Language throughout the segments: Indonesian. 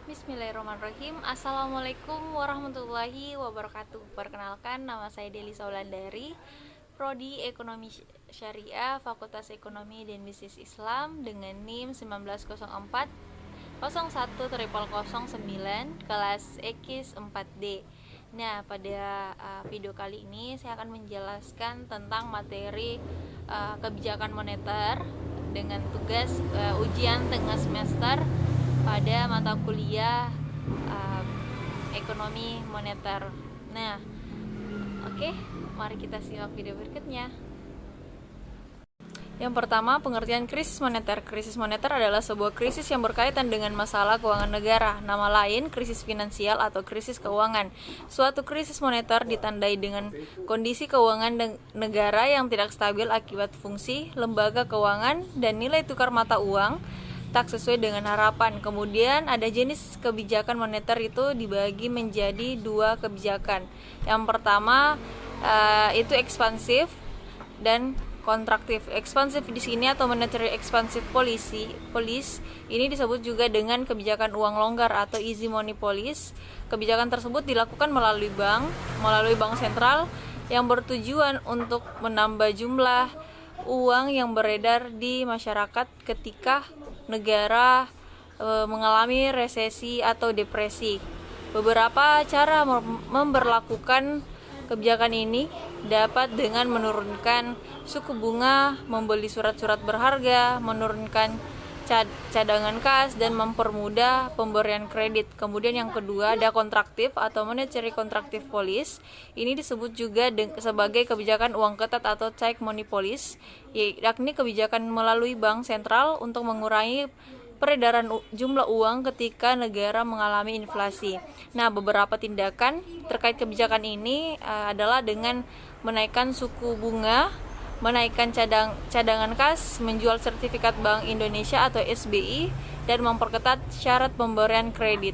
Bismillahirrahmanirrahim. Assalamualaikum warahmatullahi wabarakatuh. Perkenalkan, nama saya Deli Saulandari, Prodi Ekonomi Syariah, Fakultas Ekonomi dan Bisnis Islam dengan NIM 1904 010009 kelas EKIS 4D. Nah, pada video kali ini saya akan menjelaskan tentang materi kebijakan moneter dengan tugas ujian tengah semester pada mata kuliah ekonomi moneter. Nah, oke, mari kita simak video berikutnya. Yang pertama, pengertian krisis moneter. Krisis moneter adalah sebuah krisis yang berkaitan dengan masalah keuangan negara. Nama lain, krisis finansial atau krisis keuangan. Suatu krisis moneter ditandai dengan kondisi keuangan negara yang tidak stabil akibat fungsi lembaga keuangan dan nilai tukar mata uang tak sesuai dengan harapan. Kemudian ada jenis kebijakan moneter itu dibagi menjadi dua kebijakan. Yang pertama itu ekspansif dan kontraktif. Ekspansif di sini atau monetary expansive policy ini disebut juga dengan kebijakan uang longgar atau easy money policy. Kebijakan tersebut dilakukan melalui bank sentral yang bertujuan untuk menambah jumlah uang yang beredar di masyarakat ketika negara mengalami resesi atau depresi. Beberapa cara memberlakukan kebijakan ini dapat dengan menurunkan suku bunga, membeli surat-surat berharga, menurunkan cadangan kas, dan mempermudah pemberian kredit. Kemudian yang kedua ada kontraktif atau monetary contractive policy. Ini disebut juga sebagai kebijakan uang ketat atau tight money policy, yakni kebijakan melalui bank sentral untuk mengurangi peredaran jumlah uang ketika negara mengalami inflasi. Nah, beberapa tindakan terkait kebijakan ini adalah dengan menaikkan suku bunga, menaikkan cadangan kas, menjual sertifikat Bank Indonesia atau SBI, dan memperketat syarat pemberian kredit.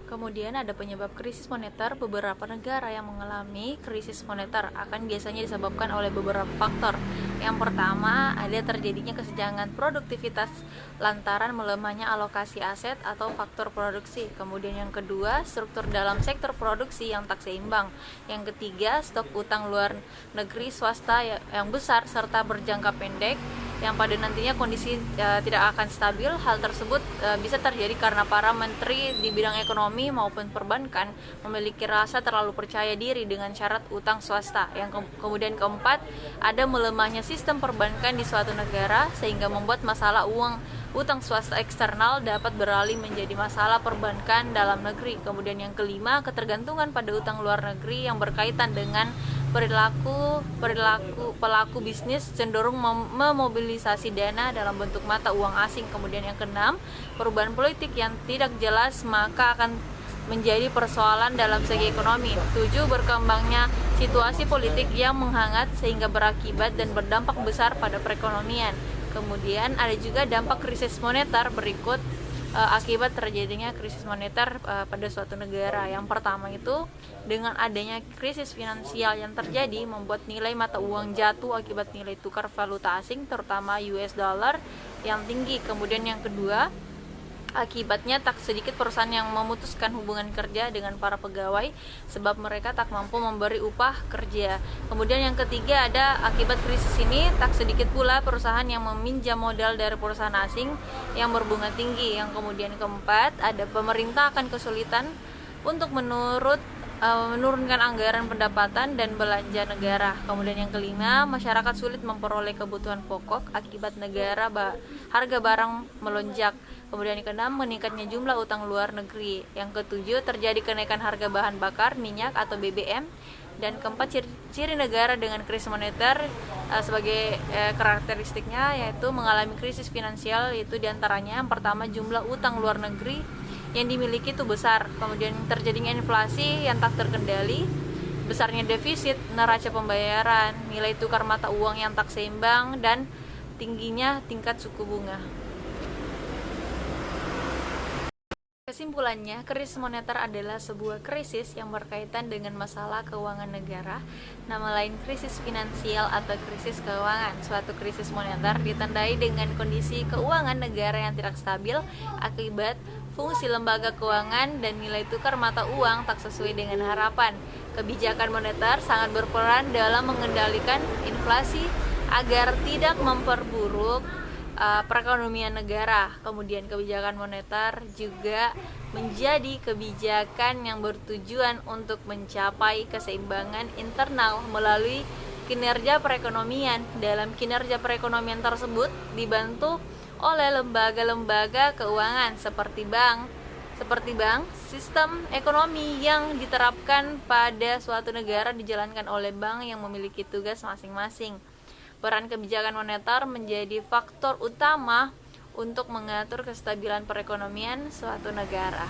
Kemudian ada penyebab krisis moneter. Beberapa negara yang mengalami krisis moneter akan biasanya disebabkan oleh beberapa faktor. Yang pertama, ada terjadinya kesenjangan produktivitas lantaran melemahnya alokasi aset atau faktor produksi. Kemudian yang kedua, struktur dalam sektor produksi yang tak seimbang. Yang ketiga, stok utang luar negeri swasta yang besar serta berjangka pendek yang pada nantinya kondisi tidak akan stabil. Hal tersebut bisa terjadi karena para menteri di bidang ekonomi maupun perbankan memiliki rasa terlalu percaya diri dengan syarat utang swasta. Yang kemudian keempat, ada melemahnya sistem perbankan di suatu negara sehingga membuat masalah utang swasta eksternal dapat beralih menjadi masalah perbankan dalam negeri. Kemudian yang kelima, ketergantungan pada utang luar negeri yang berkaitan dengan perilaku pelaku bisnis cenderung memobilisasi dana dalam bentuk mata uang asing. Kemudian yang keenam, perubahan politik yang tidak jelas maka akan menjadi persoalan dalam segi ekonomi. 7. Berkembangnya situasi politik yang menghangat sehingga berakibat dan berdampak besar pada perekonomian. Kemudian ada juga dampak krisis moneter berikut akibat terjadinya krisis moneter pada suatu negara. Yang pertama itu dengan adanya krisis finansial yang terjadi membuat nilai mata uang jatuh akibat nilai tukar valuta asing terutama US dollar yang tinggi. Kemudian yang kedua, akibatnya tak sedikit perusahaan yang memutuskan hubungan kerja dengan para pegawai sebab mereka tak mampu memberi upah kerja. Kemudian yang ketiga, ada akibat krisis ini tak sedikit pula perusahaan yang meminjam modal dari perusahaan asing yang berbunga tinggi. Yang kemudian keempat, ada pemerintah akan kesulitan untuk menurunkan anggaran pendapatan dan belanja negara. Kemudian yang kelima, masyarakat sulit memperoleh kebutuhan pokok akibat harga barang melonjak. Kemudian yang keenam, meningkatnya jumlah utang luar negeri. Yang ketujuh, terjadi kenaikan harga bahan bakar minyak atau BBM. Dan keempat, ciri negara dengan krisis moneter sebagai karakteristiknya yaitu mengalami krisis finansial, yaitu diantaranya yang pertama, jumlah utang luar negeri yang dimiliki itu besar, kemudian terjadinya inflasi yang tak terkendali, besarnya defisit neraca pembayaran, nilai tukar mata uang yang tak seimbang, dan tingginya tingkat suku bunga. Kesimpulannya, krisis moneter adalah sebuah krisis yang berkaitan dengan masalah keuangan negara. Nama lain krisis finansial atau krisis keuangan. Suatu krisis moneter ditandai dengan kondisi keuangan negara yang tidak stabil akibat fungsi lembaga keuangan dan nilai tukar mata uang tak sesuai dengan harapan. Kebijakan moneter sangat berperan dalam mengendalikan inflasi agar tidak memperburuk perekonomian negara. Kemudian kebijakan moneter juga menjadi kebijakan yang bertujuan untuk mencapai keseimbangan internal melalui kinerja perekonomian. Dalam kinerja perekonomian tersebut dibantu oleh lembaga-lembaga keuangan seperti bank, sistem ekonomi yang diterapkan pada suatu negara dijalankan oleh bank yang memiliki tugas masing-masing. Peran kebijakan moneter menjadi faktor utama untuk mengatur kestabilan perekonomian suatu negara.